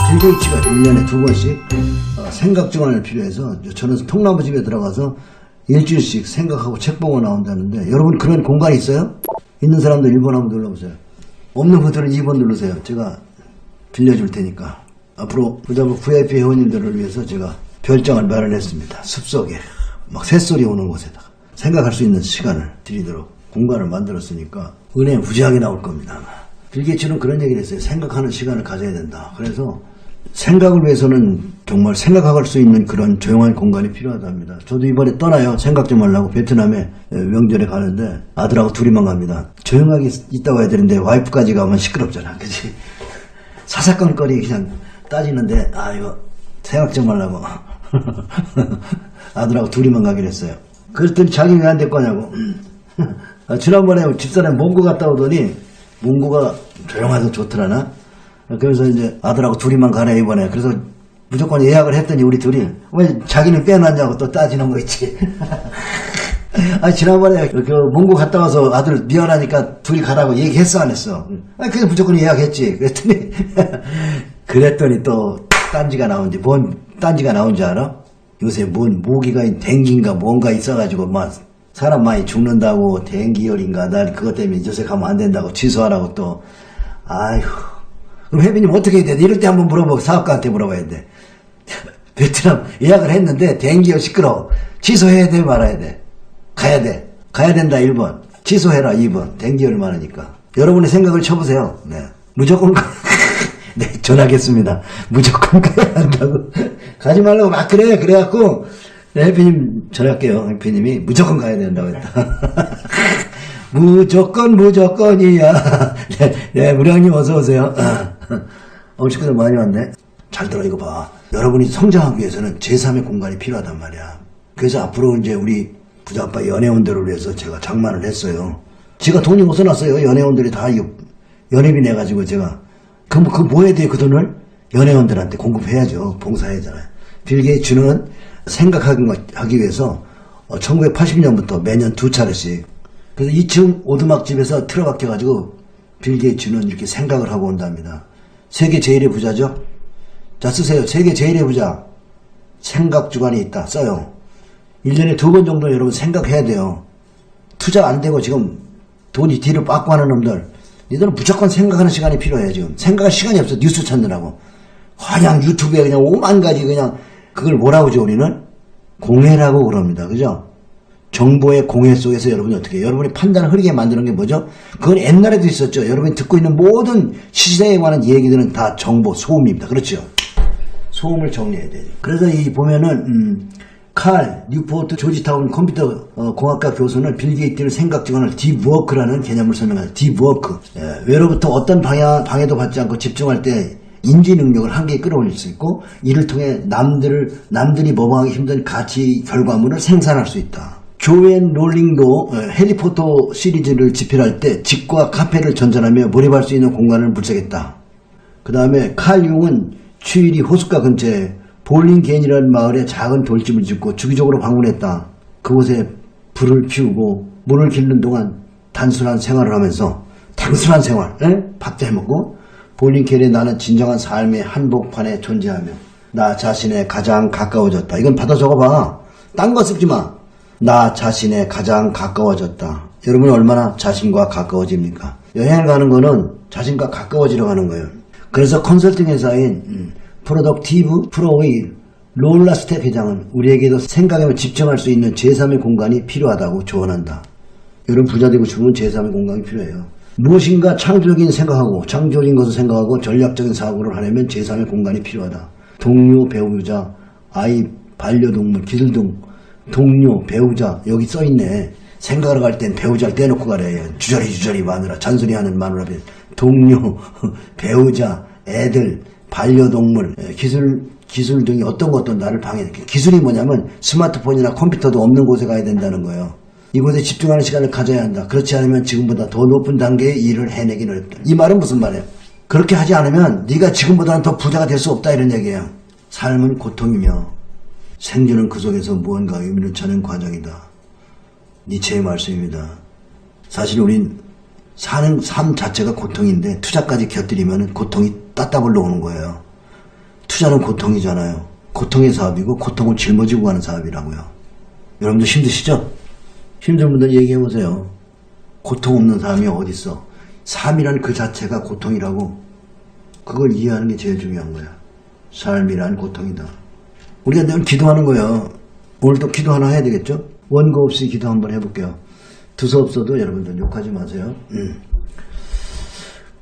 빌 게이츠가 1년에 2번씩 생각주간을 필요해서 저는 통나무 집에 들어가서 일주일씩 생각하고 책 보고 나온다는데, 여러분 그런 공간이 있어요? 있는 사람들 1번 한번 눌러보세요. 없는 분들은 2번 누르세요. 제가 빌려줄 테니까. 앞으로 부자부 VIP 회원님들을 위해서 제가 별장을 마련했습니다. 숲속에 막 새소리 오는 곳에다가 생각할 수 있는 시간을 드리도록 공간을 만들었으니까 은혜 무지하게 나올 겁니다. 빌 게이츠는 그런 얘기를 했어요. 생각하는 시간을 가져야 된다. 그래서 생각을 위해서는 정말 생각할 수 있는 그런 조용한 공간이 필요하답니다. 저도 이번에 떠나요. 생각 좀 하려고 베트남에 명절에 가는데 아들하고 둘이만 갑니다. 조용하게 있다 와야 되는데 와이프까지 가면 시끄럽잖아. 그치? 사사건거리 그냥 따지는데 이거 생각 좀 하려고 아들하고 둘이만 가기로 했어요. 그랬더니 자기 왜 안 될 거냐고. 지난번에 집사람이 몽고 갔다 오더니 몽고가 조용해서 좋더라나. 그래서 이제 아들하고 둘이만 가네 이번에. 그래서 무조건 예약을 했더니 우리 둘이 왜 자기는 빼놨냐고 또 따지는 거 있지. 지난번에 그 몽고 갔다 와서 아들 미안하니까 둘이 가라고 얘기했어 안 했어? 그래서 무조건 예약했지. 그랬더니 또 딴지가 나온지. 뭔 딴지가 나온지 알아? 요새 뭔 모기가 댕기인가 뭔가 있어가지고 막 사람 많이 죽는다고 댕기열인가 날 그것 때문에 요새 가면 안 된다고 취소하라고 또. 아이고. 그럼 혜빈님 어떻게 해야 돼? 이럴 때 한번 물어보고 사업가한테 물어봐야 돼. 베트남 예약을 했는데 댕기열 시끄러워. 취소해야 돼 말아야 돼? 가야 돼. 가야 된다 1번. 취소해라 2번. 댕기열 많으니까. 여러분의 생각을 쳐보세요. 네. 무조건 네, 전하겠습니다. 무조건 가야 한다고. 가지 말라고 막 그래. 그래갖고 네, 혜빈님 전할게요. 혜빈님이 무조건 가야 된다고 했다. 무조건이야. 네, 우리 형님 어서오세요. 식구들 많이 왔네. 잘 들어, 이거 봐. 여러분이 성장하기 위해서는 제3의 공간이 필요하단 말이야. 그래서 앞으로 이제 우리 부자아빠 연회원들을 위해서 제가 장만을 했어요. 제가 돈이 어디서 났어요? 연회원들이 다 연회비 내가지고 제가. 뭐 해야 돼요, 그 돈을? 연회원들한테 공급해야죠. 봉사해야잖아요. 빌 게이츠는 생각하기 위해서 1980년부터 매년 2차례씩. 그래서 2층 오두막집에서 틀어박혀가지고 빌 게이츠는 이렇게 생각을 하고 온답니다. 세계 제일의 부자죠? 자, 쓰세요. 세계 제일의 부자. 생각 주간이 있다. 써요. 1년에 2번 정도 여러분 생각해야 돼요. 투자 안 되고 지금 돈이 뒤로 빠꾸 하는 놈들. 니들은 무조건 생각하는 시간이 필요해요, 지금. 생각할 시간이 없어. 뉴스 찾느라고. 그냥 유튜브에 그냥 5만 가지 그냥 그걸 뭐라고 하죠, 우리는? 공해라고 그럽니다. 그죠? 정보의 공해 속에서 여러분이 어떻게 해요? 여러분이 판단을 흐리게 만드는 게 뭐죠? 그건 옛날에도 있었죠. 여러분이 듣고 있는 모든 시세에 관한 얘기들은 다 정보, 소음입니다. 그렇죠? 소음을 정리해야 되죠. 그래서 이 보면은 칼 뉴포트 조지타운 컴퓨터 공학과 교수는 빌 게이츠의 생각 주간을 딥워크라는 개념을 설명하죠. 딥워크. 외로부터 어떤 방해도 받지 않고 집중할 때 인지 능력을 한계에 끌어올릴 수 있고, 이를 통해 남들이 모방하기 힘든 가치 결과물을 생산할 수 있다. 조앤 롤링도 해리포터 시리즈를 집필할 때 집과 카페를 전전하며 몰입할 수 있는 공간을 물색했다. 그 다음에 칼 융은 취일이 호숫가 근처에 볼링겐이라는 마을에 작은 돌집을 짓고 주기적으로 방문했다. 그곳에 불을 피우고 물을 길는 동안 단순한 생활을 하면서, 단순한 생활, 밥도 해먹고, 볼링겐에 나는 진정한 삶의 한복판에 존재하며 나 자신에 가장 가까워졌다. 이건 받아 적어봐. 딴 거 쓰지 마. 나 자신에 가장 가까워졌다. 여러분은 얼마나 자신과 가까워집니까? 여행을 가는 거는 자신과 가까워지려 하는 거예요. 그래서 컨설팅 회사인 프로덕티브 프로의 롤라 스텝 회장은 우리에게도 생각에 집중할 수 있는 제3의 공간이 필요하다고 조언한다. 여러분 부자 되고 싶으면 제3의 공간이 필요해요. 무엇인가 창조적인 것을 생각하고 전략적인 사고를 하려면 제3의 공간이 필요하다. 동료, 배우자, 아이, 반려동물, 기술 등 동료, 배우자, 여기 써있네. 생각을 갈 땐 배우자를 떼놓고 가래. 주저리 마누라, 잔소리하는 마누라, 동료, 배우자, 애들, 반려동물, 기술 등이 어떤 것도 나를 방해해. 기술이 뭐냐면 스마트폰이나 컴퓨터도 없는 곳에 가야 된다는 거예요. 이곳에 집중하는 시간을 가져야 한다. 그렇지 않으면 지금보다 더 높은 단계의 일을 해내기는 어렵다. 이 말은 무슨 말이에요? 그렇게 하지 않으면 네가 지금보다는 더 부자가 될 수 없다 이런 얘기예요. 삶은 고통이며 생존은 그 속에서 무언가 의미를 찾는 과정이다. 니체의 말씀입니다. 사실 우린 사는 삶 자체가 고통인데 투자까지 곁들이면 고통이 따따블로 오는 거예요. 투자는 고통이잖아요. 고통의 사업이고 고통을 짊어지고 가는 사업이라고요. 여러분들 힘드시죠? 힘든 분들 얘기해보세요. 고통 없는 사람이 어딨어. 삶이란 그 자체가 고통이라고. 그걸 이해하는 게 제일 중요한 거야. 삶이란 고통이다. 우리가 늘 기도하는 거예요. 오늘도 기도 하나 해야 되겠죠? 원고 없이 기도 한번 해볼게요. 두서없어도 여러분들 욕하지 마세요.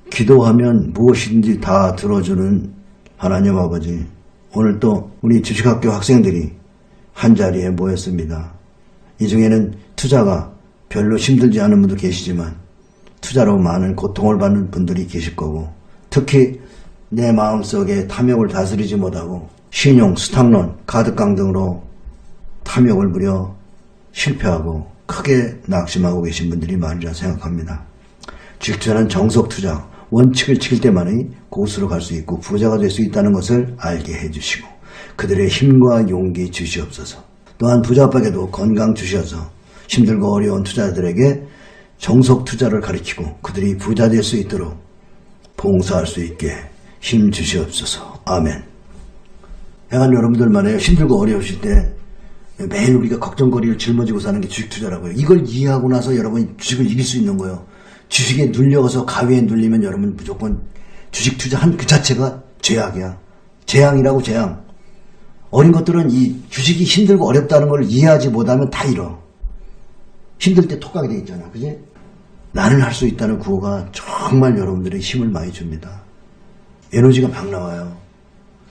기도하면 무엇이든지 다 들어주는 하나님 아버지, 오늘 또 우리 주식학교 학생들이 한자리에 모였습니다. 이 중에는 투자가 별로 힘들지 않은 분도 계시지만 투자로 많은 고통을 받는 분들이 계실 거고, 특히 내 마음속에 탐욕을 다스리지 못하고 신용, 수탁론, 카드깡 등으로 탐욕을 부려 실패하고 크게 낙심하고 계신 분들이 많으리라 생각합니다. 주식투자는 정석투자, 원칙을 지킬 때만이 고수로 갈 수 있고 부자가 될 수 있다는 것을 알게 해주시고 그들의 힘과 용기 주시옵소서. 또한 부자박에도 건강 주셔서 힘들고 어려운 투자자들에게 정석투자를 가르치고 그들이 부자 될 수 있도록 봉사할 수 있게 힘 주시옵소서. 아멘. 행한 여러분들 말이에요. 힘들고 어려우실 때 매일 우리가 걱정거리를 짊어지고 사는 게 주식투자라고요. 이걸 이해하고 나서 여러분이 주식을 이길 수 있는 거예요. 주식에 눌려서 가위에 눌리면 여러분 무조건 주식 투자한 그 자체가 죄악이야. 재앙이라고, 재앙. 어린 것들은 이 주식이 힘들고 어렵다는 걸 이해하지 못하면 다 잃어. 힘들 때 톡 가게 돼 있잖아. 그지? 나는 할 수 있다는 구호가 정말 여러분들의 힘을 많이 줍니다. 에너지가 막 나와요.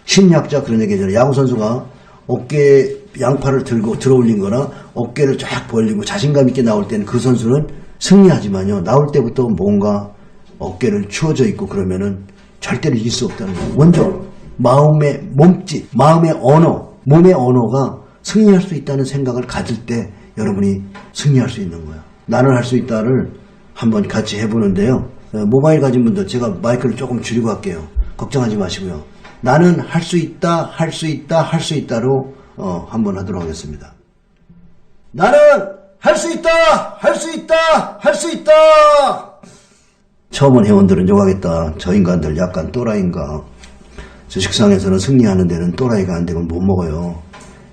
심리학자 그런 얘기 하잖아요. 야구선수가 어깨에 양팔을 들고 들어올린 거나 어깨를 쫙 벌리고 자신감 있게 나올 때는 그 선수는 승리하지만요, 나올 때부터 뭔가 어깨를 추워져 있고 그러면은 절대로 이길 수 없다는 거예요. 먼저 마음의 몸짓, 마음의 언어, 몸의 언어가 승리할 수 있다는 생각을 가질 때 여러분이 승리할 수 있는 거예요. 나는 할 수 있다를 한번 같이 해보는데요. 모바일 가진 분들 제가 마이크를 조금 줄이고 할게요. 걱정하지 마시고요. 나는 할 수 있다, 할 수 있다, 할 수 있다로 한번 하도록 하겠습니다. 나는 할 수 있다! 할 수 있다! 할 수 있다! 처음 온 회원들은 욕하겠다. 저 인간들 약간 또라이인가. 주식상에서는 승리하는 데는 또라이가 안 되면 못 먹어요.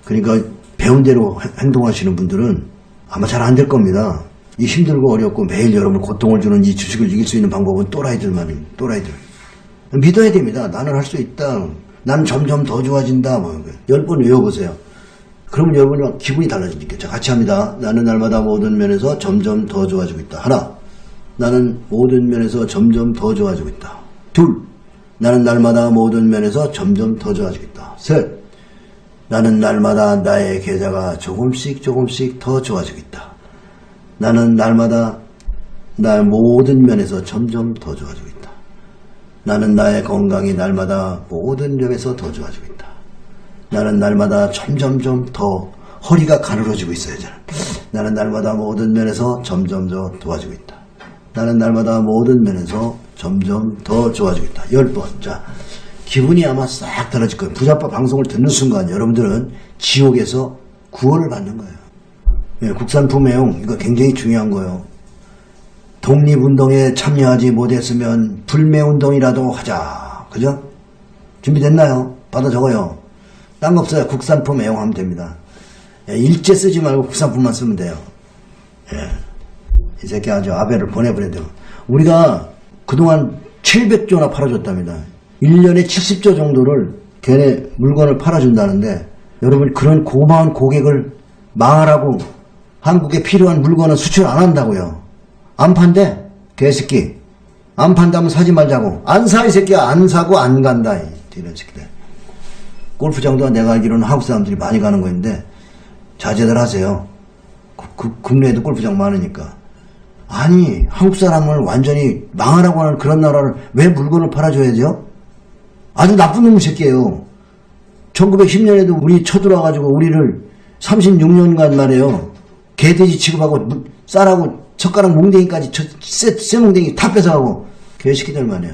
그러니까 배운 대로 행동하시는 분들은 아마 잘 안 될 겁니다. 이 힘들고 어렵고 매일 여러분 고통을 주는 이 주식을 이길 수 있는 방법은 또라이들만이, 또라이들. 믿어야 됩니다. 나는 할 수 있다. 난 점점 더 좋아진다. 10번 외워보세요. 그러면 여러분이 기분이 달라지니까. 자, 같이 합니다. 나는 날마다 모든 면에서 점점 더 좋아지고 있다. 하나. 나는 모든 면에서 점점 더 좋아지고 있다. 둘. 나는 날마다 모든 면에서 점점 더 좋아지고 있다. 셋. 나는 날마다 나의 계좌가 조금씩 더 좋아지고 있다. 나는 날마다 나의 모든 면에서 점점 더 좋아지고 있다. 나는 나의 건강이 날마다 모든 점에서 더 좋아지고 있다. 나는 날마다 점점점 더 허리가 가늘어지고 있어요. 나는 날마다 모든 면에서 점점 더 좋아지고 있다. 나는 날마다 모든 면에서 점점 더 좋아지고 있다. 10번. 자, 기분이 아마 싹 달라질 거예요. 부자빠 방송을 듣는 순간 여러분들은 지옥에서 구원을 받는 거예요. 예, 국산품 애용 이거 굉장히 중요한 거예요. 독립운동에 참여하지 못했으면 불매운동이라도 하자. 그죠? 준비됐나요? 받아 적어요. 딴 거 없어요. 국산품 애용하면 됩니다. 예, 일제 쓰지 말고 국산품만 쓰면 돼요. 예. 이 새끼 아주 아베를 보내버려야 돼요. 우리가 그동안 700조나 팔아줬답니다. 1년에 70조 정도를 걔네 물건을 팔아준다는데 여러분 그런 고마운 고객을 망하라고 한국에 필요한 물건은 수출 안 한다고요. 안 판대? 개새끼. 안 판다면 사지 말자고. 안 사 이 새끼야. 안 사고 안 간다. 이런 새끼들. 골프장도 내가 알기로는 한국 사람들이 많이 가는 거인데 자제들 하세요. 국내에도 골프장 많으니까. 아니 한국 사람을 완전히 망하라고 하는 그런 나라를 왜 물건을 팔아줘야죠? 아주 나쁜 놈의 새끼예요. 1910년에도 우리 쳐들어와가지고 우리를 36년간 말이에요. 개돼지 취급하고 쌀하고 젓가락 몽댕이까지 쇠몽댕이 다 뺏어가고 개새끼들 말이야.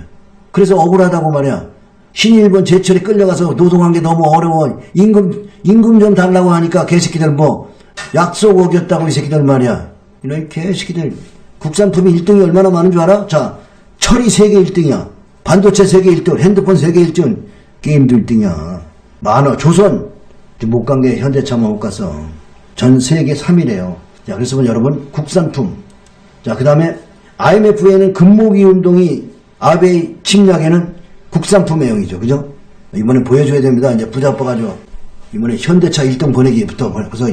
그래서 억울하다고 말이야. 신일본 제철에 끌려가서 노동한 게 너무 어려워. 임금 좀 달라고 하니까 개새끼들 뭐 약속 어겼다고 이 새끼들 말이야. 이런 개새끼들 국산품이 1등이 얼마나 많은 줄 알아? 자, 철이 세계 1등이야. 반도체 세계 1등, 핸드폰 세계 1등, 게임도 1등이야. 많아. 조선, 못 간 게 현대차만 못 갔어. 전 세계 3위래요. 자, 그래서 여러분, 국산품. 자, 그 다음에 IMF에는 금모기 운동이 아베이 침략에는 국산품 애용이죠. 그죠? 이번에 보여줘야 됩니다. 이제 부자 빠가지고 이번에 현대차 1등 보내기부터 벌써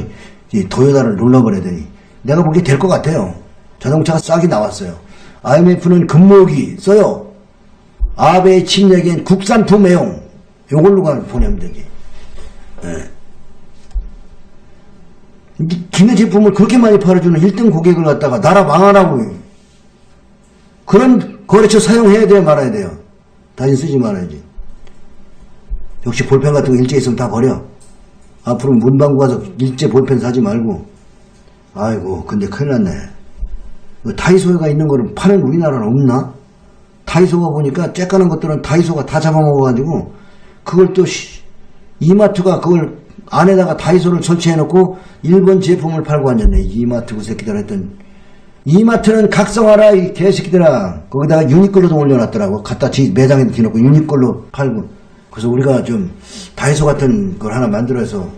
이 도요타를 눌러버려야 되니 내가 보기에 될 것 같아요. 자동차가 싹이 나왔어요. IMF는 금모기 써요. 아베이 침략엔 국산품 애용. 요걸로 보내면 되지. 예. 기내 제품을 그렇게 많이 팔아주는 1등 고객을 갖다가 나라 망하라고. 그런 거래처 사용해야 돼요, 말아야 돼요. 다시 쓰지 말아야지. 역시 볼펜 같은 거 일제 있으면 다 버려. 앞으로 문방구 가서 일제 볼펜 사지 말고. 아이고, 근데 큰일 났네. 다이소가 있는 거를 파는 우리나라는 없나? 다이소가 보니까 쬐까는 것들은 다이소가 다 잡아먹어가지고 그걸 또 이마트가 그걸 안에다가 다이소를 설치해놓고 일본 제품을 팔고 앉았네. 이마트 그 새끼들 했던. 이마트는 각성하라 이 개새끼들아. 거기다가 유니클로도 올려놨더라고. 갖다 매장에도 뒤놓고 유니클로 팔고. 그래서 우리가 좀 다이소 같은 걸 하나 만들어서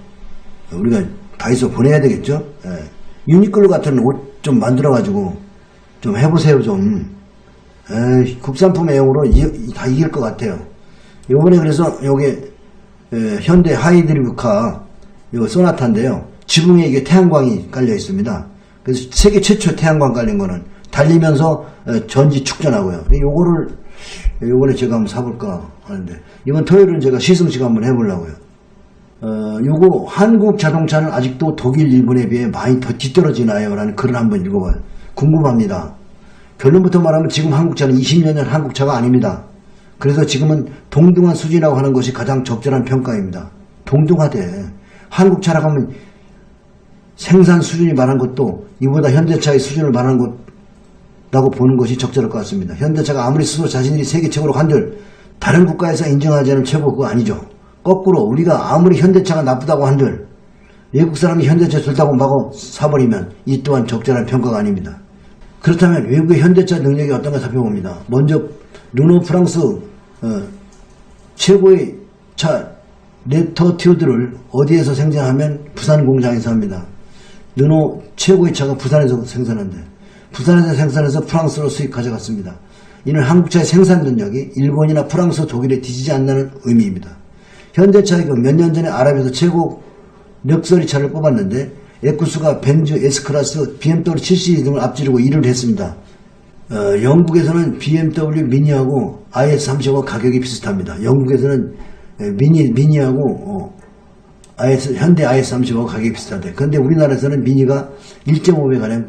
우리가 다이소 보내야 되겠죠. 예. 유니클로 같은 옷 좀 만들어가지고 좀 해보세요 좀. 에이, 국산품 애용으로 다 이길 것 같아요. 요번에 그래서 요게 현대 하이드리브카 요 소나타인데요. 지붕에 이게 태양광이 깔려 있습니다. 그래서 세계 최초 태양광 깔린 거는 달리면서 전지 축전하고요. 요거를 요번에 제가 한번 사볼까 하는데 이번 토요일은 제가 시승식 한번 해보려고요. 요거 한국 자동차는 아직도 독일, 일본에 비해 많이 더 뒤떨어지나요? 라는 글을 한번 읽어봐요. 궁금합니다. 결론부터 말하면 지금 한국차는 20년 전 한국차가 아닙니다. 그래서 지금은 동등한 수준이라고 하는 것이 가장 적절한 평가입니다. 동등하대. 한국차라고 하면 생산 수준이 말한 것도 이보다 현대차의 수준을 말하는 것라고 보는 것이 적절할 것 같습니다. 현대차가 아무리 스스로 자신들이 세계 최고로 한들 다른 국가에서 인정하지 않은 최고 그거 아니죠. 거꾸로 우리가 아무리 현대차가 나쁘다고 한들 외국 사람이 현대차 좋다고 마구 사버리면 이 또한 적절한 평가가 아닙니다. 그렇다면 외국의 현대차 능력이 어떤가 살펴봅니다. 먼저 르노 프랑스 최고의 차 레터튜드를 어디에서 생산하면 부산 공장에서 합니다. 르노 최고의 차가 부산에서 생산한대. 부산에서 생산해서 프랑스로 수입 가져갔습니다. 이는 한국차의 생산 능력이 일본이나 프랑스, 독일에 뒤지지 않는 의미입니다. 현대차의 몇 년 전에 아랍에서 최고 럭셔리 차를 뽑았는데 에쿠스가 벤츠 S클래스, BMW 7시리즈 등을 앞지르고 1위를 했습니다. 영국에서는 BMW 미니하고 IS30하고 가격이 비슷합니다. 영국에서는 미니하고 현대 IS30하고 가격이 비슷하대. 그런데 우리나라에서는 미니가 1.5배가량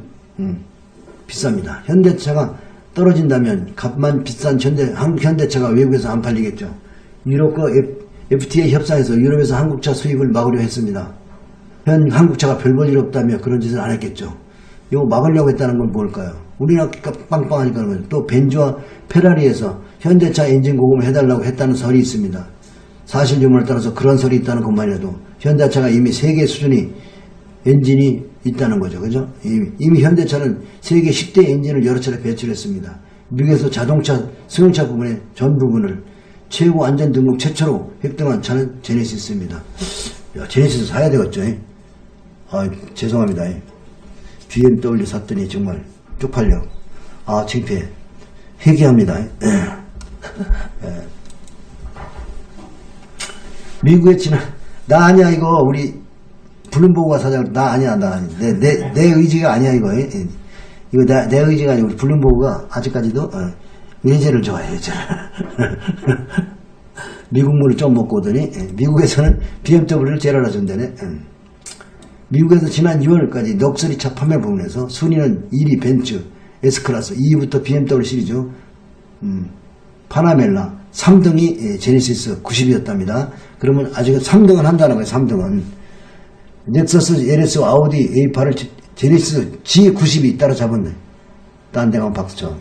비쌉니다. 현대차가 떨어진다면 값만 비싼 한국 현대차가 외국에서 안 팔리겠죠. 유럽과 FTA 협상에서 유럽에서 한국차 수입을 막으려 했습니다. 한국차가 별 볼 일 없다며 그런 짓을 안 했겠죠. 이거 막으려고 했다는 건 뭘까요? 우리나라가 빵빵하니까 또 벤츠와 페라리에서 현대차 엔진 고금을 해달라고 했다는 설이 있습니다. 사실 유무에 따라서 그런 설이 있다는 것만이라도 현대차가 이미 세계 수준의 엔진이 있다는 거죠. 그죠? 이미 현대차는 세계 10대 엔진을 여러 차례 배출했습니다. 미국에서 자동차 승용차 부분의 전 부분을 최고 안전 등급 최초로 획득한 차는 제네시스입니다. 야, 제네시스 사야 되겠죠? 아, 죄송합니다. BMW 샀더니 정말 쪽팔려. 아, 창피해. 회개합니다. 미국에 나 아니야, 이거. 우리 블룸버그가 사장, 나 아니야, 내 의지가 아니야, 이거. 이거 내 의지가 아니고, 우리 블룸버그가 아직까지도, 예제를 좋아해, 예제. 미국물을 좀 먹고 오더니, 미국에서는 BMW를 제일 알아준다네. 미국에서 지난 2월까지 럭셔리 차 판매 부분에서 순위는 1위 벤츠, S클래스, 2위부터 BMW 시리즈, 파나멜라, 3등이 제네시스 90이었답니다. 그러면 아직 3등은 한다는 거예요, 3등은. 넥서스, LS, 아우디, A8을 제네시스 G90이 따라잡았네. 딴 데 가면 박수쳐.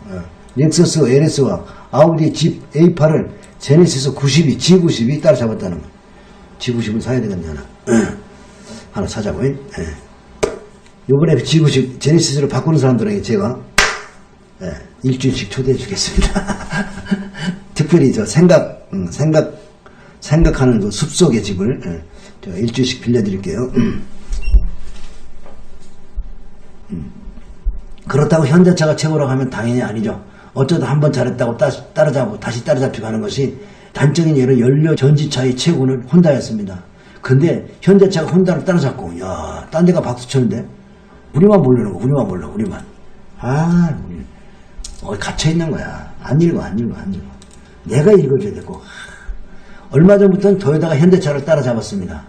넥서스, LS와 아우디, A8을 제네시스 92, G90이 따라잡았다는 거예요. G90을 사야 되겠네, 하나 사자고요. 요번에 G90, 제네시스를 바꾸는 사람들에게 제가 예, 일주일씩 초대해 주겠습니다. 특별히 생각하는 그 숲속의 집을 제가 일주일씩 빌려드릴게요. 그렇다고 현대차가 최고라고 하면 당연히 아니죠. 어쩌다 한번 잘했다고 다시 따라잡히고 하는 것이 단적인 예로 연료 전지차의 최고는 혼다였습니다. 근데 현대차가 혼다를 따라잡고, 야, 딴 데가 박수 쳤는데, 우리만 모르는 거, 우리만. 갇혀있는 거야. 안 읽어. 내가 읽어줘야 되고. 얼마 전부터는 도요타가 현대차를 따라잡았습니다.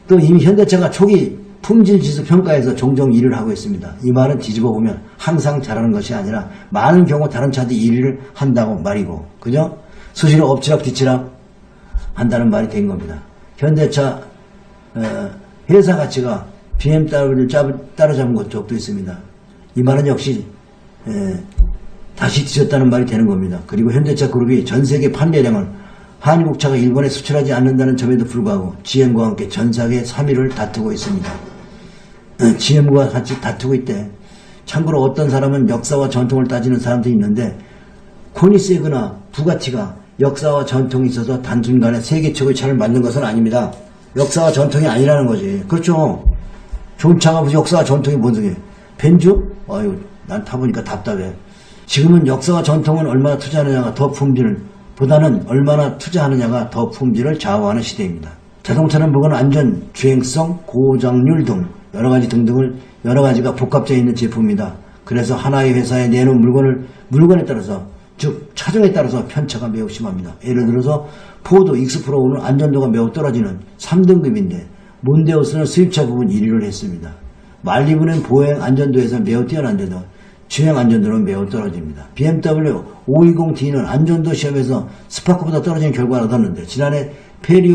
또 이미 현대차가 초기 품질지수 평가에서 종종 1위를 하고 있습니다. 이 말은 뒤집어 보면 항상 잘하는 것이 아니라 많은 경우 다른 차들이 1위를 한다고 말이고, 그죠? 수시로 엎치락뒤치락 한다는 말이 된 겁니다. 현대차 회사 가치가 BMW를 따라잡은 적도 있습니다. 이 말은 역시 다시 뒤졌다는 말이 되는 겁니다. 그리고 현대차 그룹이 전세계 판매량을 한국차가 일본에 수출하지 않는다는 점에도 불구하고 GM과 함께 전 세계 3위를 다투고 있습니다. GM과 같이 다투고 있대. 참고로 어떤 사람은 역사와 전통을 따지는 사람도 있는데, 코니세그나 부가티가 역사와 전통이 있어서 단순간에 세계 최고의 차를 만든 것은 아닙니다. 역사와 전통이 아니라는 거지. 그렇죠. 좋은 차가 무슨 역사와 전통이 뭔 소리야. 벤주? 아유, 난 타보니까 답답해. 지금은 역사와 전통은 얼마나 투자하느냐가 더 품질을, 보다는 얼마나 투자하느냐가 더 품질을 좌우하는 시대입니다. 자동차는 물건 안전, 주행성, 고장률 등 여러 가지가 복합되어 있는 제품입니다. 그래서 하나의 회사에 내놓은 물건에 따라서, 즉 차종에 따라서 편차가 매우 심합니다. 예를 들어서 포드 익스프로우는 안전도가 매우 떨어지는 3등급인데 몬데우스는 수입차 부분 1위를 했습니다. 말리부는 보행 안전도에서 매우 뛰어난데도 주행 안전도는 매우 떨어집니다. BMW 520D는 안전도 시험에서 스파크보다 떨어진 결과를 얻었는데 지난해 페리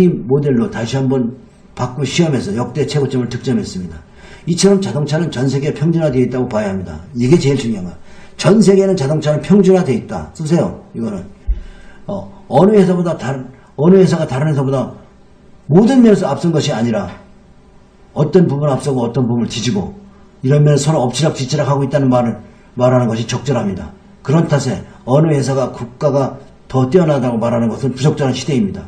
모델로 다시 한번 바꾸 시험에서 역대 최고점을 득점했습니다. 이처럼 자동차는 전 세계에 평준화되어 있다고 봐야 합니다. 이게 제일 중요한 거야. 전 세계는 자동차는 평준화되어 있다. 쓰세요. 이거는 어느 회사가 다른 회사보다 모든 면에서 앞선 것이 아니라 어떤 부분을 앞서고 어떤 부분을 뒤지고 이런 면에서 서로 엎치락뒤치락 하고 있다는 말하는 것이 적절합니다. 그런 탓에 어느 회사가 국가가 더 뛰어나다고 말하는 것은 부적절한 시대입니다.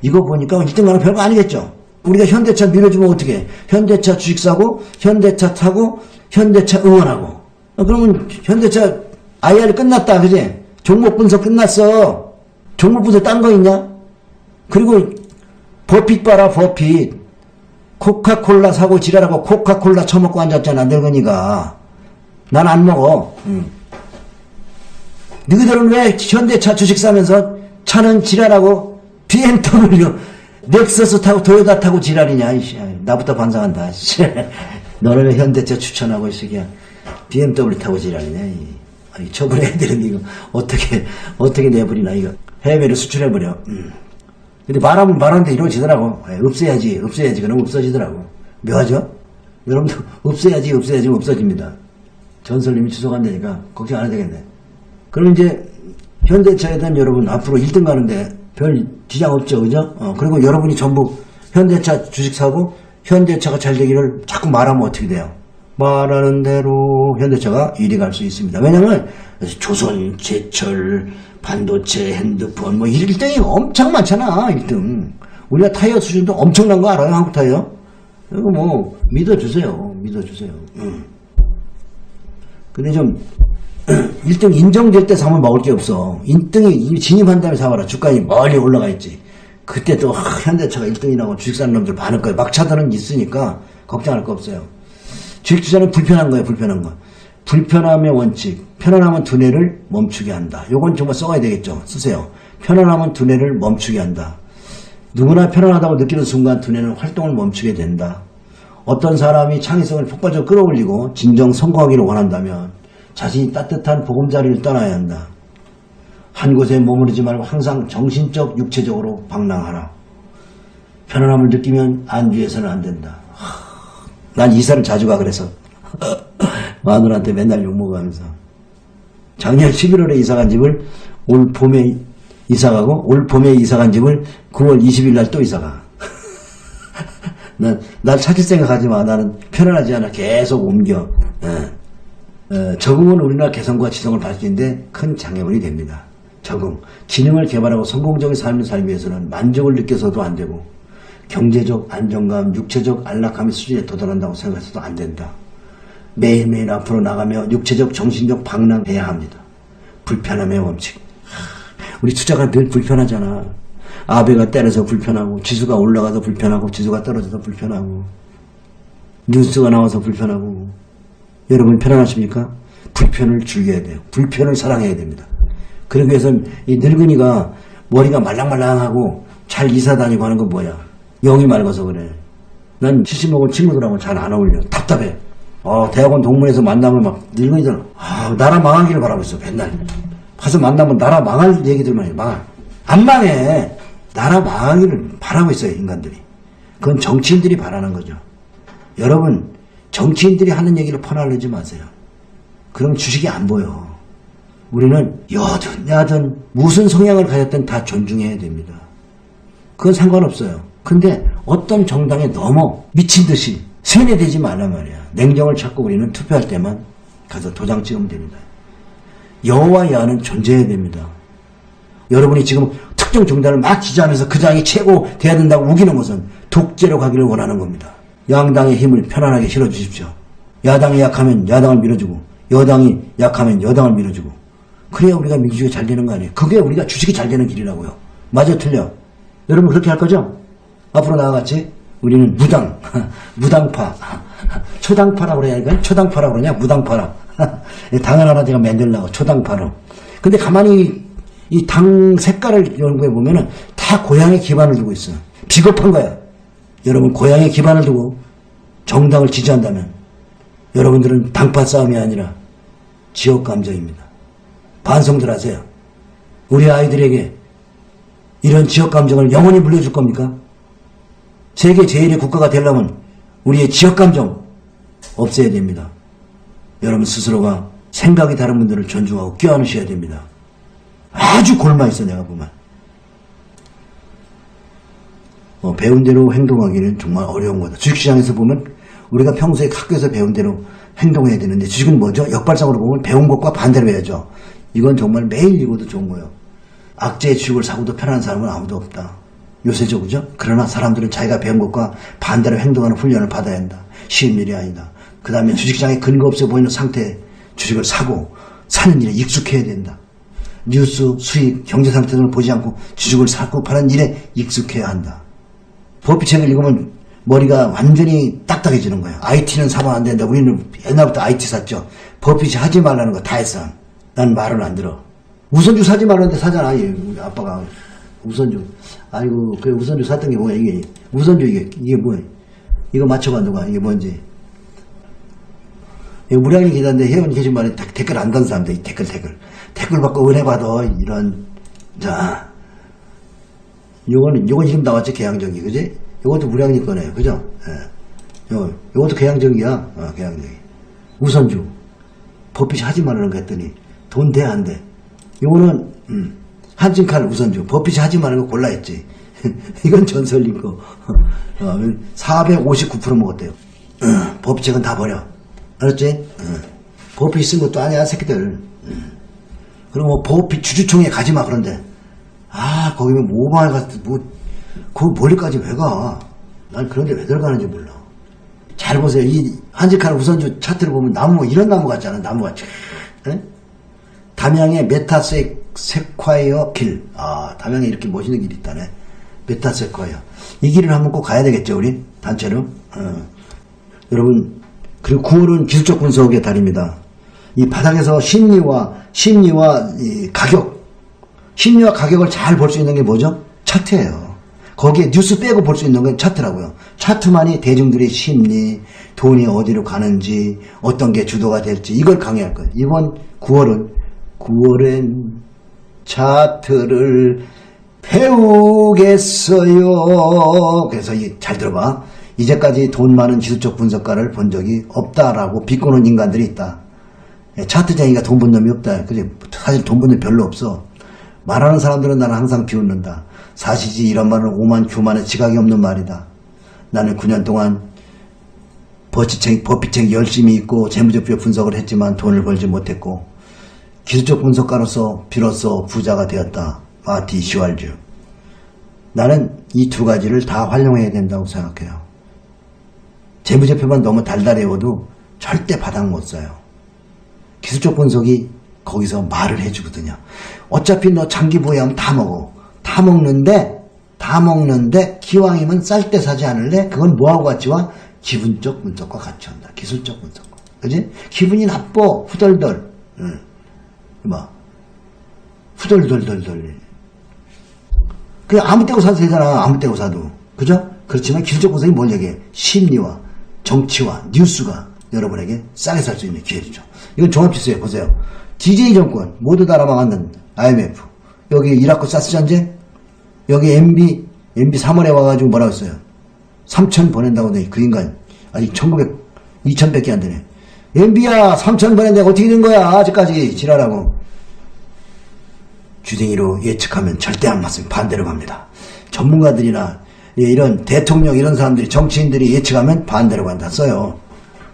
이거 보니까 1등하는 별거 아니겠죠. 우리가 현대차 밀어주면 어떻게 해? 현대차 주식 사고 현대차 타고 현대차 응원하고 그러면 현대차 IR 끝났다. 그지? 종목 분석 끝났어. 종목 분석 딴 거 있냐? 그리고 버핏 봐라. 버핏 코카콜라 사고 지랄하고 코카콜라 처먹고 앉았잖아. 늙은이가. 난 안 먹어. 너희들은 왜 현대차 주식 사면서 차는 지랄하고 BMW 넥서스 타고 도요타 타고 지랄이냐. 나부터 반성한다. 너는 왜 현대차 추천하고 있으기야. BMW 타고 지랄이냐. 저번에 애들은 이거 어떻게 내버리나. 이거 해외로 수출해버려. 근데 말하는데 이루어지더라고. 없애야지. 그럼 없어지더라고. 묘하죠? 여러분도 없애야지 없어집니다. 전설님이 추석한다니까 걱정 안 해도 되겠네. 그럼 이제 현대차에 대한 여러분 앞으로 1등 가는데 별 지장 없죠. 그죠? 그리고 여러분이 전부 현대차 주식 사고 현대차가 잘 되기를 자꾸 말하면 어떻게 돼요? 말하는 대로 현대차가 1위 갈 수 있습니다. 왜냐면 조선, 제철, 반도체, 핸드폰 뭐 1등이 엄청 많잖아. 1등. 우리가 타이어 수준도 엄청난 거 알아요? 한국 타이어? 이거 뭐 믿어주세요. 근데 좀 1등 인정될 때 사면 먹을 게 없어. 1등이 진입한 다음에 사와라. 주가이 멀리 올라가 있지. 그때 또 현대차가 1등이라고 주식 사는 놈들 많을 거예요. 막차들은 있으니까 걱정할 거 없어요. 주식 투자는 불편한 거예요. 불편함의 원칙. 편안함은 두뇌를 멈추게 한다. 요건 정말 써가야 되겠죠. 쓰세요. 편안함은 두뇌를 멈추게 한다. 누구나 편안하다고 느끼는 순간 두뇌는 활동을 멈추게 된다. 어떤 사람이 창의성을 폭발적으로 끌어올리고 진정 성공하기를 원한다면 자신이 따뜻한 보금자리를 떠나야 한다. 한 곳에 머무르지 말고 항상 정신적, 육체적으로 방랑하라. 편안함을 느끼면 안주해서는 안 된다. 난 이사를 자주 가 그래서 마누라한테 맨날 욕먹으면서 작년 11월에 이사간 집을 올 봄에 이사가고 올 봄에 이사간 집을 9월 20일 날 또 이사가. 날 찾을 생각하지 마. 나는 편안하지 않아. 계속 옮겨. 적응은 우리나라 개성과 지성을 발휘하는데 큰 장애물이 됩니다. 적응, 기능을 개발하고 성공적인 삶을 살기 위해서는 만족을 느껴서도 안 되고 경제적 안정감, 육체적 안락함의 수준에 도달한다고 생각해서도 안 된다. 매일매일 앞으로 나가며 육체적, 정신적 방랑해야 합니다. 불편함의 원칙. 우리 투자가 늘 불편하잖아. 아베가 때려서 불편하고, 지수가 올라가서 불편하고, 지수가 떨어져서 불편하고, 뉴스가 나와서 불편하고. 여러분 편안하십니까? 불편을 즐겨야 돼요. 불편을 사랑해야 됩니다. 그러기 위해서는 이 늙은이가 머리가 말랑말랑하고 잘 이사 다니고 하는 건 뭐야? 영이 맑아서 그래. 난 70 먹은 친구들하고 잘 안 어울려. 답답해. 대학원 동문회에서 만나면 막 늙은이들 나라 망하기를 바라고 있어. 맨날 가서 만나면 나라 망할 얘기들만 해. 안 망해. 나라 망하기를 바라고 있어요. 인간들이. 그건 정치인들이 바라는 거죠. 여러분 정치인들이 하는 얘기를 퍼나르지 마세요. 그럼 주식이 안 보여. 우리는 여든 야든 무슨 성향을 가졌든 다 존중해야 됩니다. 그건 상관없어요. 근데 어떤 정당에 너무 미친 듯이 세뇌되지 말란 말이야. 냉정을 찾고 우리는 투표할 때만 가서 도장 찍으면 됩니다. 여와 야는 존재해야 됩니다. 여러분이 지금 특정 정당을 막 지지하면서 그 당이 최고 돼야 된다고 우기는 것은 독재로 가기를 원하는 겁니다. 양당의 힘을 편안하게 실어주십시오. 야당이 약하면 야당을 밀어주고 여당이 약하면 여당을 밀어주고 그래야 우리가 민주주의가 잘 되는 거 아니에요. 그게 우리가 주식이 잘 되는 길이라고요. 맞아 틀려? 여러분 그렇게 할 거죠? 앞으로 나아갔지? 우리는 무당파 초당파라고 그래야 할까요? 초당파라고 그러냐? 무당파라. 당을 하나 제가 만들려고 초당파로. 근데 가만히 이 당 색깔을 연구해 보면은 다 고향에 기반을 두고 있어요. 비겁한 거야. 여러분 고향에 기반을 두고 정당을 지지한다면 여러분들은 당파 싸움이 아니라 지역 감정입니다. 반성들 하세요. 우리 아이들에게 이런 지역 감정을 영원히 물려줄 겁니까? 세계 제1의 국가가 되려면 우리의 지역 감정 없애야 됩니다. 여러분 스스로가 생각이 다른 분들을 존중하고 껴안으셔야 됩니다. 아주 골마 있어 내가 보면. 배운 대로 행동하기는 정말 어려운 거다. 주식시장에서 보면 우리가 평소에 학교에서 배운 대로 행동해야 되는데 주식은 뭐죠? 역발상으로 보면 배운 것과 반대로 해야죠. 이건 정말 매일 읽어도 좋은 거예요. 악재의 주식을 사고도 편한 사람은 아무도 없다. 요새죠, 그죠? 그러나 사람들은 자기가 배운 것과 반대로 행동하는 훈련을 받아야 한다. 쉬운 일이 아니다. 그 다음에 주식시장에 근거 없어 보이는 상태에 주식을 사고 사는 일에 익숙해야 된다. 뉴스, 수익, 경제 상태 등을 보지 않고 주식을 사고 파는 일에 익숙해야 한다. 버핏 책을 읽으면 머리가 완전히 딱딱해지는 거예요. IT는 사면 안 된다. 우리는 옛날부터 IT 샀죠. 버핏이 하지 말라는 거 다 했어. 난 말을 안 들어. 우선주 사지 말라는데 사잖아. 우리 아빠가 우선주. 아이고 그래 우선주 샀던 게 뭐야 이게. 우선주 이게 뭐야. 이거 맞춰봐 누가. 이게 뭔지. 무량이 기다는데 회원 계신 말에 댓글 안 단 사람들 댓글 받고 은혜받아 이런. 자 요건 이름 나왔지. 개양정기 그지? 요것도 무량이 거네요 그죠? 예. 요것도 개양정기야. 개양정기. 우선주 버핏이 하지 말라는 거 했더니 돈 돼 안 돼? 요거는 한진칼 우선주 버핏이 하지 말라는 거 골라 했지. 이건 전설린 거. 459% 먹었대요. 버핏책은 다 버려. 알았지? 버핏이 쓴 것도 아니야 새끼들. 그리고 뭐 버핏 주주총회 가지마 그런데 거기면 모바일 갔을 때 그 멀리까지 왜 가? 난 그런데 왜 들어가는지 몰라. 잘 보세요. 이 한직한 우선주 차트를 보면 나무 이런 나무 같잖아. 나무가 담양의 메타세콰이어 길. 담양에 이렇게 멋있는 길이 있다네. 메타세콰이어. 이 길을 한번 꼭 가야 되겠죠 우리 단체로. 여러분 그리고 9월은 기술적 분석의 달입니다. 이 바닥에서 심리와 이 심리와 가격을 잘 볼 수 있는 게 뭐죠? 차트예요. 거기에 뉴스 빼고 볼 수 있는 건 차트라고요. 차트만이 대중들의 심리, 돈이 어디로 가는지, 어떤 게 주도가 될지 이걸 강의할 거예요. 이번 9월엔 차트를 배우겠어요. 그래서 잘 들어봐. 이제까지 돈 많은 기술적 분석가를 본 적이 없다라고 비꼬는 인간들이 있다. 차트쟁이가 돈 번 놈이 없다. 그래, 사실 돈 번 놈 별로 없어. 말하는 사람들은 나는 항상 비웃는다. 사실이 이런 말은 오만 교만의 지각이 없는 말이다. 나는 9년 동안 법비책 열심히 읽고 재무제표 분석을 했지만 돈을 벌지 못했고 기술적 분석가로서 비로소 부자가 되었다. 마티 슈왈즈. 나는 이 두 가지를 다 활용해야 된다고 생각해요. 재무제표만 너무 달달해워도 절대 바닥 못 써요. 기술적 분석이 거기서 말을 해주거든요. 어차피 너 장기 보유하면 다 먹어. 다 먹는데 기왕이면 쌀 때 사지 않을래? 그건 뭐하고 같이 와? 기분적 분석과 같이 온다. 기술적 분석과. 그지? 기분이 나빠. 후덜덜. 응. 후덜덜덜덜. 그냥 아무 때고 사도 되잖아. 아무 때고 사도. 그죠? 그렇지만 기술적 분석이 뭘 얘기해? 심리와 정치와 뉴스가 여러분에게 싸게 살 수 있는 기회죠. 이건 종합지수에 보세요. DJ 정권 모두 다 망하는 IMF. 여기 이라크 사스 전쟁. 여기 MB 3월에 와가지고 뭐라고 했어요? 3천 보낸다고 돼. 그 인간 아직 2천밖에 안 되네. MB야 3천 보낸데 어떻게 된 거야 아직까지 지랄하고. 주댕이로 예측하면 절대 안 맞습니다. 반대로 갑니다. 전문가들이나 이런 대통령 이런 사람들이 정치인들이 예측하면 반대로 간다 써요.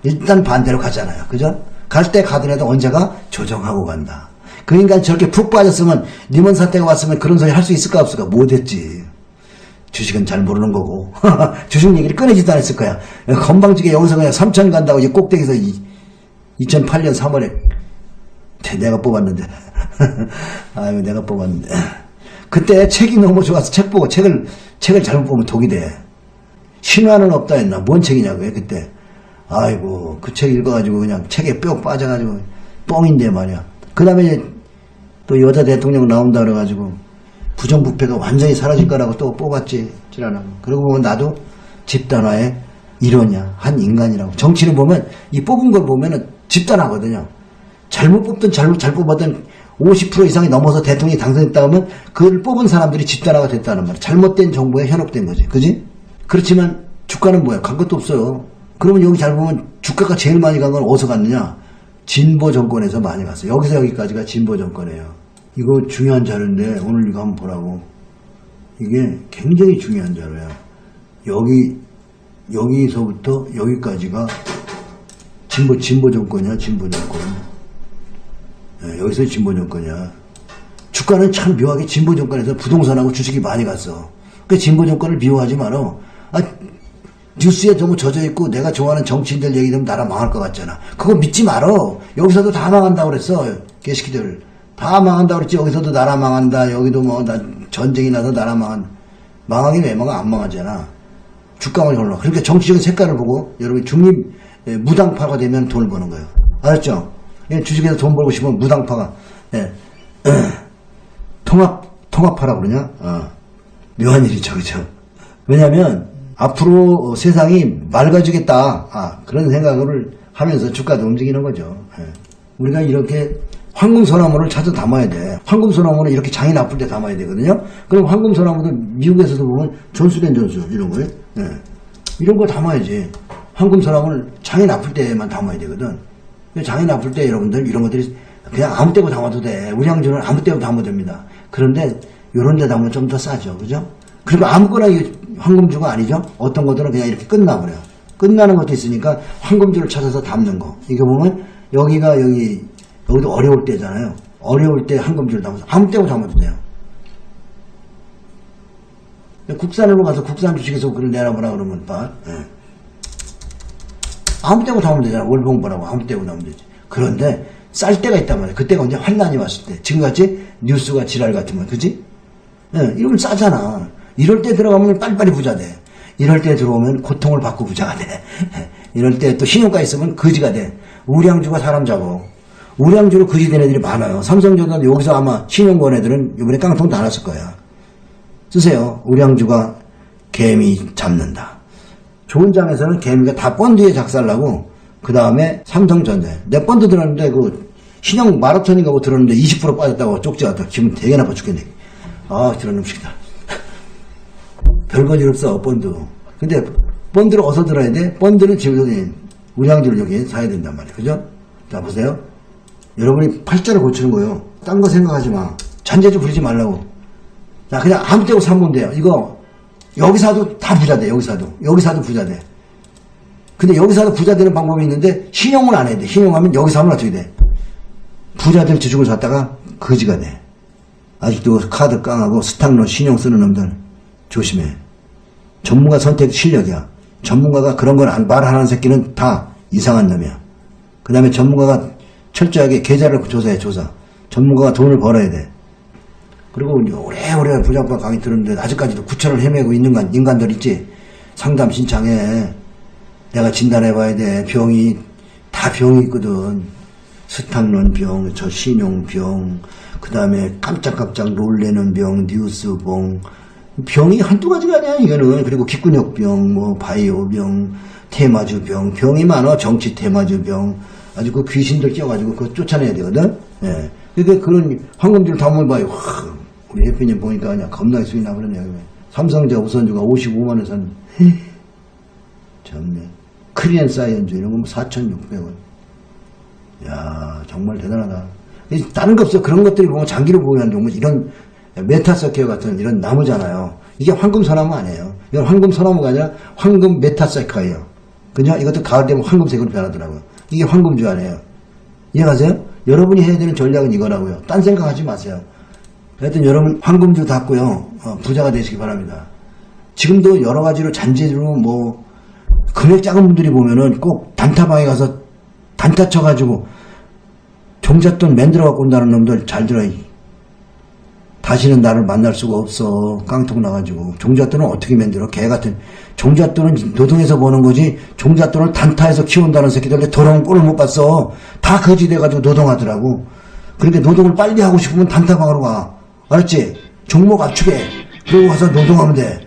일단 반대로 가잖아요. 그죠? 갈 때 가더라도 언제가 조정하고 간다. 그 인간 저렇게 푹 빠졌으면 니먼 사태가 왔으면 그런 소리 할 수 있을까 없을까? 못했지. 주식은 잘 모르는 거고 주식 얘기를 꺼내지도 않았을 거야. 건방지게 여기서 그냥 3천 간다고 이제 꼭대기에서 2008년 3월에 내가 뽑았는데 아유 내가 뽑았는데 그때 책이 너무 좋아서 책 보고 책을 잘못 보면 독이 돼. 신화는 없다 했나? 뭔 책이냐고요 그때. 아이고 그 책 읽어가지고 그냥 책에 뼈 빠져가지고 뻥인데 말이야. 그 다음에 또 여자 대통령 나온다 그래가지고 부정부패가 완전히 사라질 거라고 또 뽑았지. 그러고 보면 나도 집단화의 일원이야. 한 인간이라고. 정치를 보면 이 뽑은 걸 보면은 집단화거든요. 잘못 뽑든 잘 뽑았든 50% 이상이 넘어서 대통령이 당선됐다 하면 그걸 뽑은 사람들이 집단화가 됐다는 말이야. 잘못된 정보에 현혹된 거지. 그지? 그렇지만 주가는 뭐야? 간 것도 없어요. 그러면 여기 잘 보면 주가가 제일 많이 간 건 어디서 갔느냐? 진보 정권에서 많이 갔어요. 여기서 여기까지가 진보 정권이에요. 이거 중요한 자료인데 오늘 이거 한번 보라고. 이게 굉장히 중요한 자료야. 여기서부터 여기까지가 진보 정권이야. 진보 정권. 네, 여기서 진보 정권이야. 주가는 참 묘하게 진보 정권에서 부동산하고 주식이 많이 갔어. 그 진보 정권을 미워하지 마라. 뉴스에 너무 젖어있고 내가 좋아하는 정치인들 얘기 들으면 나라 망할 것 같잖아. 그거 믿지 마라. 여기서도 다 망한다고 그랬어. 개새끼들. 다 망한다고 그랬지. 여기서도 나라 망한다. 여기도 뭐 전쟁이 나서 나라 망한다. 망하긴 왜 망하? 안 망하잖아. 주가만 올라. 그러니까 정치적인 색깔을 보고 여러분이 중립 무당파가 되면 돈을 버는 거예요. 알았죠? 주식에서 돈 벌고 싶으면 무당파가 통합하라고 그러냐? 묘한 일이죠. 그죠? 왜냐면 앞으로 세상이 맑아지겠다. 그런 생각을 하면서 주가도 움직이는 거죠. 우리가 이렇게 황금소나무를 찾아 담아야 돼. 황금소나무는 이렇게 장이 나쁠 때 담아야 되거든요. 그럼 황금소나무도 미국에서도 보면 전수된 전수 이런 거예요. 이런 거 담아야지. 황금소나무를 장이 나쁠 때만 담아야 되거든. 장이 나쁠 때 여러분들 이런 것들이 그냥 아무 때고 담아도 돼. 우량주는 아무 때고 담아도 됩니다. 그런데 이런 데 담으면 좀 더 싸죠. 그죠? 그리고 아무거나 이게 황금주가 아니죠. 어떤 것들은 그냥 이렇게 끝나버려요. 끝나는 것도 있으니까 황금주를 찾아서 담는 거. 이거 보면 여기도 어려울 때잖아요. 어려울 때 황금주를 담아서 아무 때고 담아도 돼요. 국산으로 가서 국산 주식에서 그걸 내놔보라 그러면 아무 때고 담으면 되잖아. 월봉보라고 아무 때고 담으면 되지. 그런데 쌀 때가 있단 말이야. 그때가 언제 환란이 왔을 때. 지금같이 뉴스가 지랄 같으면. 그지? 이러면 싸잖아. 이럴 때 들어가면 빨리빨리 부자 돼. 이럴 때 들어오면 고통을 받고 부자가 돼. 이럴 때 또 신용가 있으면 거지가 돼. 우량주가 사람 잡어. 우량주로 거지 된 애들이 많아요. 삼성전자도 여기서 아마 신용권 애들은 이번에 깡통 다 났을 거야. 쓰세요. 우량주가 개미 잡는다. 좋은 장에서는 개미가 다 펀드에 작살나고 그 다음에 삼성전자. 내 펀드 들었는데 그 신용 마라톤인가 뭐 들었는데 20% 빠졌다고 쪽지가 왔다. 기분 되게 나빠 죽겠네. 저런 음식이다. 별거 일 없어, 펀드. 근데, 펀드를 어디서 들어야 돼? 펀드는 지금 우량주를 여기 사야 된단 말이에요. 그죠? 자, 보세요. 여러분이 팔자를 고치는 거예요. 딴 거 생각하지 마. 잔재주 부리지 말라고. 자, 그냥 아무 때고 사면 돼요. 이거, 여기 사도 다 부자 돼, 여기 사도. 여기 사도 부자 돼. 근데 여기서 하도 부자 되는 방법이 있는데 신용을 안 해야 돼. 신용하면 여기서 하면 어떻게 돼? 부자들 주식을 샀다가 거지가 돼. 아직도 카드 깡하고 스탁론 신용 쓰는 놈들 조심해. 전문가 선택 실력이야. 전문가가 그런 걸 말 안 하는 새끼는 다 이상한 놈이야. 그 다음에 전문가가 철저하게 계좌를 조사해, 조사. 전문가가 돈을 벌어야 돼. 그리고 오래오래 부장판 강의 들었는데 아직까지도 구천을 헤매고 있는 인간들 있지. 상담 신청해. 내가 진단해봐야 돼. 병이 다 병이 있거든. 스탁론 병, 저 신용병, 그 다음에 깜짝깜짝 놀래는 병, 뉴스병. 병이 한두 가지가 아니야, 이거는. 그리고 기근역병, 뭐, 바이오병, 테마주병, 병이 많아. 정치 테마주병. 아주 그 귀신들 껴가지고 그거 쫓아내야 되거든. 예. 그러니까 그런 황금줄 다 모여봐요. 우리 대표님 보니까 그냥 겁나게 수익 나버렸네. 삼성자 우선주가 55만원 산. 참네. 크리엔 사이언주 이런 거 4,600원. 야, 정말 대단하다. 다른 거 없어. 그런 것들이 보면 장기로 보면 이런 메타서케어 같은 이런 나무잖아요. 이게 황금 소나무 아니에요. 이건 황금 소나무가 아니라 황금 메타서케어예요. 그죠? 이것도 가을 되면 황금색으로 변하더라고요. 이게 황금주 아니에요. 이해가세요? 여러분이 해야 되는 전략은 이거라고요. 딴 생각하지 마세요. 하여튼 여러분 황금주 닫고요. 부자가 되시기 바랍니다. 지금도 여러 가지로 잔재주로 뭐 금액 작은 분들이 보면은 꼭 단타방에 가서 단타 쳐가지고 종잣돈 만들어 갖고 온다는 놈들 잘 들어. 다시는 나를 만날 수가 없어. 깡통 나가지고. 종잣돈은 어떻게 만들어? 개같은. 종잣돈은 노동해서 버는 거지. 종잣돈을 단타해서 키운다는 새끼들 더러운 꼴을 못 봤어. 다 거지 돼가지고 노동하더라고. 그러니까 노동을 빨리 하고 싶으면 단타방으로 가. 알았지? 종목 압축해. 그러고 가서 노동하면 돼.